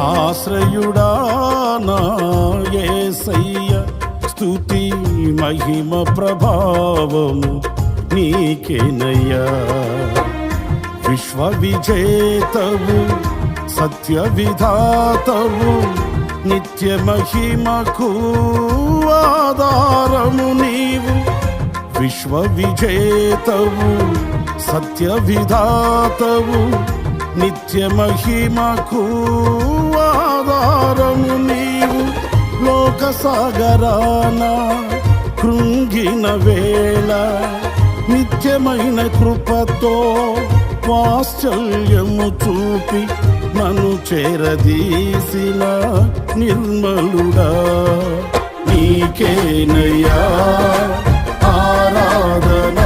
ఆశ్రయుడా నా యేసయ్య, స్తుతి మహిమ ప్రభావము నీకేనయ్యా. విశ్వ విజేతవు సత్య విధాతవు, నిత్య మహిమకు ఆధారము నీవు. విశ్వ విజేతవు సత్య విధాతవు, నిత్య మహిమకు ఆధారము నీవు. లోక సాగరాన కృంగిన వేళ, నిత్యమైన కృపతో వాత్సల్యము చూపి నన్ను చేరదీసిన నిర్మలుడా, నీకేనయ్యా ఆరాధన.